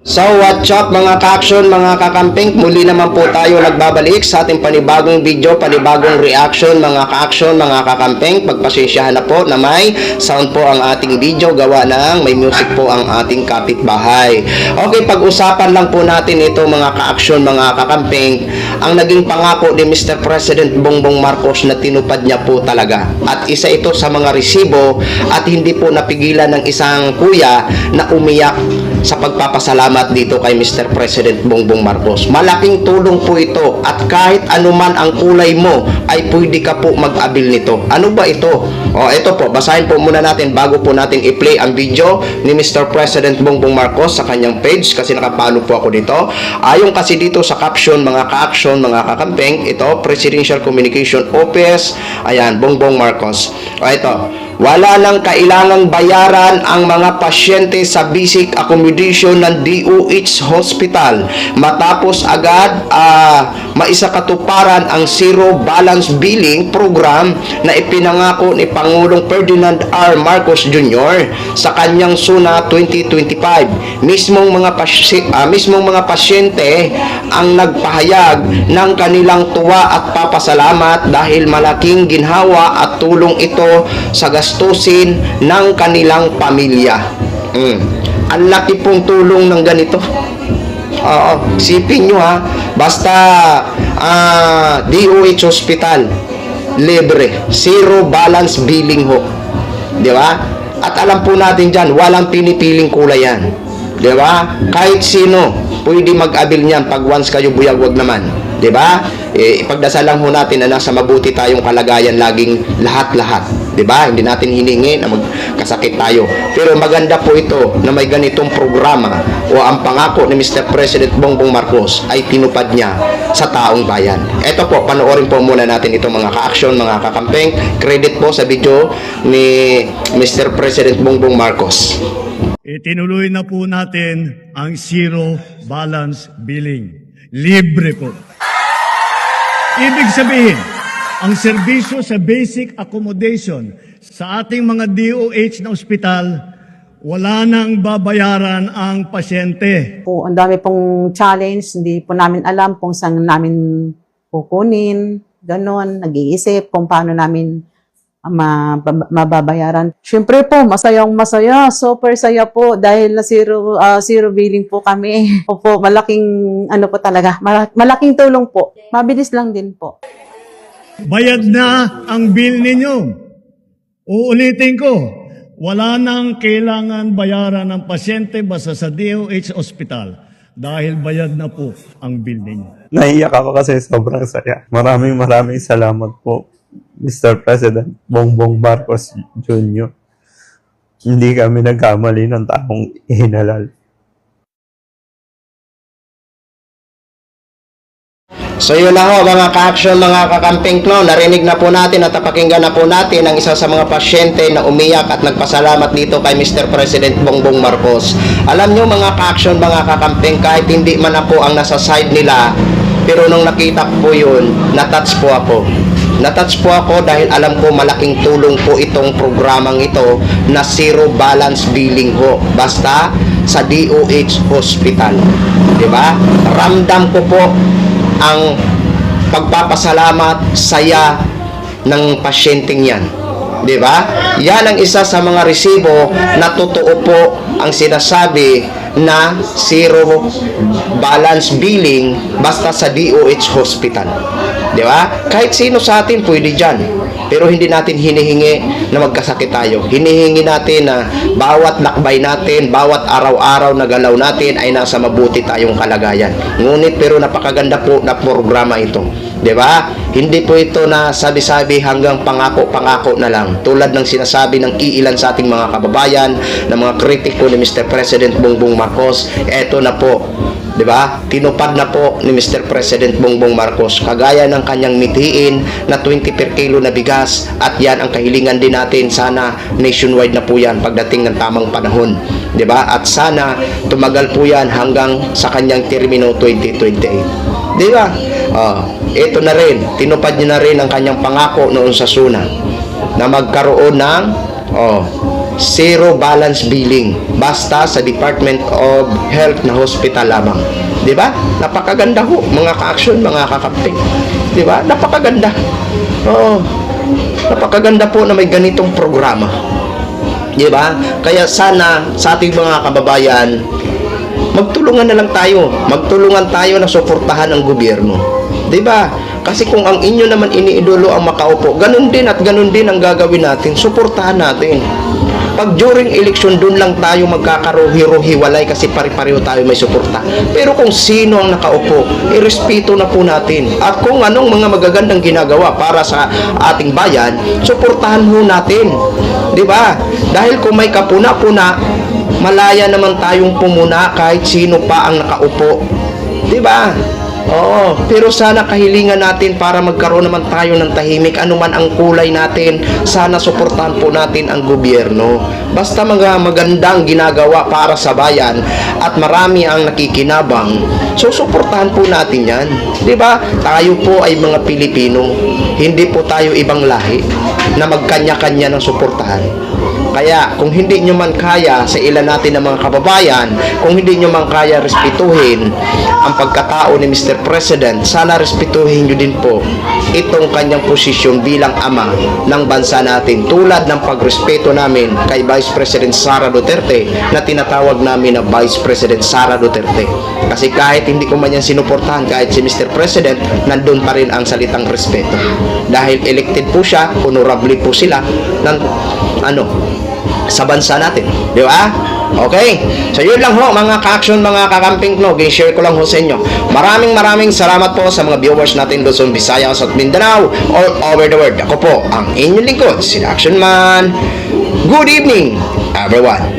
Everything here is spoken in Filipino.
So what's up mga ka-action, mga kakamping, muli naman po tayo nagbabalik sa ating panibagong video, panibagong reaction mga ka-action, mga kakamping. Pagpasensyahan na po na may sound po ang ating video, gawa ng may music po ang ating kapitbahay. Okay, pag-usapan lang po natin ito mga ka-action, mga kakamping, ang naging pangako ni Mr. President Bongbong Marcos na tinupad niya po talaga. At isa ito sa mga resibo at hindi po napigilan ng isang kuya na umiyak sa pagpapasalamat dito kay Mr. President Bongbong Marcos. Malaking tulong po ito at kahit anuman ang kulay mo ay pwede ka po mag-abil nito. Ano ba ito? O ito po, basahin po muna natin bago po natin i-play ang video ni Mr. President Bongbong Marcos sa kanyang page kasi nakapalo po ako dito. Ayon kasi dito sa caption mga ka-action, mga kakampeng, ito Presidential Communication Office, ayan, Bongbong Marcos. O ito, wala nang kailangang bayaran ang mga pasyente sa basic accommodation ng DOH Hospital matapos agad maisakatuparan ang Zero Balance Billing Program na ipinangako ni Pangulong Ferdinand R. Marcos Jr. sa kanyang SUNA 2025. Mismong mga pasyente ang nagpahayag ng kanilang tuwa at papasalamat dahil malaking ginhawa at tulong ito sa gastusin ng kanilang pamilya. Ang laki pong tulong ng ganito. Oo, isipin nyo ha, basta DOH Hospital, libre, zero balance billing ho. Di ba? At alam po natin dyan, walang pinipiling kulay yan. Di ba? Kahit sino, pwede mag-abil niyan pag once kayo buyagwag naman. Di ba? Ipagdasal lang ho natin na nasa mabuti tayong kalagayan laging lahat-lahat. Di ba? Hindi natin hiningi na magkasakit tayo. Pero maganda po ito na may ganitong programa o ang pangako ni Mr. President Bongbong Marcos ay tinupad niya sa taong bayan. Ito po, panoorin po muna natin itong mga ka-action, mga kakampeng. Credit po sa video ni Mr. President Bongbong Marcos. Itinuloy na po natin ang zero balance billing. Libre po. Ibig sabihin, ang serbisyo sa basic accommodation sa ating mga DOH na ospital, wala nang babayaran ang pasyente. Po, ang dami pong challenge, hindi po namin alam kung saan namin kukunin, ganon, nag-iisip kung paano namin mababayaran. Siyempre po, masayang masaya, super saya po dahil na zero billing po kami. Opo, malaking ano po talaga, malaking tulong po. Mabilis lang din po. Bayad na ang bill ninyo. Uulitin ko, wala nang kailangan bayaran ng pasyente basta sa DOH Hospital dahil bayad na po ang bill ninyo. Naiyak ako kasi sobrang saya. Maraming salamat po, Mr. President Bongbong Marcos Jr. Hindi kami nagkamali ng taong ihinalal. So yun na ho mga ka-action, mga kakamping, no? Narinig na po natin at napakinggan na po natin ang isa sa mga pasyente na umiyak at nagpasalamat dito kay Mr. President Bongbong Marcos. Alam nyo mga ka-action, mga kakamping, kahit hindi man na po ang nasa side nila, pero nung nakita ko po yun, natouch po ako. Natouch po ako dahil alam ko malaking tulong po itong programang ito na zero balance billing ho. Basta sa DOH Hospital. Diba? Ramdam ko po ang pagpapasalamat, saya ng pasyenteng yan. Diba? Yan ang isa sa mga resibo na totoo po ang sinasabi na zero balance billing basta sa DOH Hospital. Diba? Kahit sino sa atin pwede dyan. Pero hindi natin hinihingi na magkasakit tayo. Hinihingi natin na bawat lakbay natin, bawat araw-araw na galaw natin ay nasa mabuti tayong kalagayan. Ngunit pero napakaganda po na programa ito. Diba? Hindi po ito na sabi-sabi hanggang pangako-pangako na lang. Tulad ng sinasabi ng iilan sa ating mga kababayan, ng mga kritiko ni Mr. President Bongbong Marcos, eto na po. Diba? Tinupad na po ni Mr. President Bongbong Marcos kagaya ng kanyang mithiin na 20 per kilo na bigas at yan ang kahilingan din natin. Sana nationwide na po yan pagdating ng tamang panahon. Diba? At sana tumagal po yan hanggang sa kanyang termino 2028. Diba? Ito na rin, tinupad niya na rin ang kanyang pangako noon sa SUNA na magkaroon ng zero balance billing. Basta sa Department of Health na hospital lamang. 'Di ba? Napakaganda ho, mga ka-action, mga kakamping. 'Di ba? Napakaganda. Oo. Napakaganda po na may ganitong programa. 'Di ba? Kaya sana sa ating mga kababayan, magtulungan na lang tayo. Magtulungan tayo na suportahan ang gobyerno. 'Di ba? Kasi kung ang inyo naman iniidolo ang makaupo, ganun din at ganun din ang gagawin natin. Suportahan natin. Pag during election, dun lang tayo magkakaruhi-ruhiwalay kasi pare-pareho tayo may suporta. Pero kung sino ang nakaupo, irespeto na po natin. At kung anong mga magagandang ginagawa para sa ating bayan, suportahan ho natin. 'Di ba? Dahil kung may kapuna-puna, malaya naman tayong pumuna kahit sino pa ang nakaupo. 'Di ba? Oo, pero sana kahilingan natin para magkaroon naman tayo ng tahimik, anuman ang kulay natin, sana suportahan po natin ang gobyerno. Basta mga magandang ginagawa para sa bayan at marami ang nakikinabang, so suportahan po natin yan. 'Di ba? Tayo po ay mga Pilipino, hindi po tayo ibang lahi na magkanya-kanya ng suportahan. Kaya kung hindi nyo man kaya sa ilan natin ng mga kababayan, kung hindi nyo man kaya respetuhin ang pagkatao ni Mr. President, sana respetuhin nyo din po itong kanyang posisyon bilang ama ng bansa natin, tulad ng pagrespeto namin kay Vice President Sara Duterte na tinatawag namin na Vice President Sara Duterte. Kasi kahit hindi ko man yan sinuportahan, kahit si Mr. President, nandun pa rin ang salitang respeto. Dahil elected po siya, honorable po sila ng sa bansa natin, di ba? Okay, so yun lang ho mga ka-action, mga kakamping, no, share ko lang ho sa inyo. Maraming salamat po sa mga viewers natin Luzon, Visayas at Mindanao all over the world. Ako po ang inyong lingkod, si Action Man. Good evening everyone.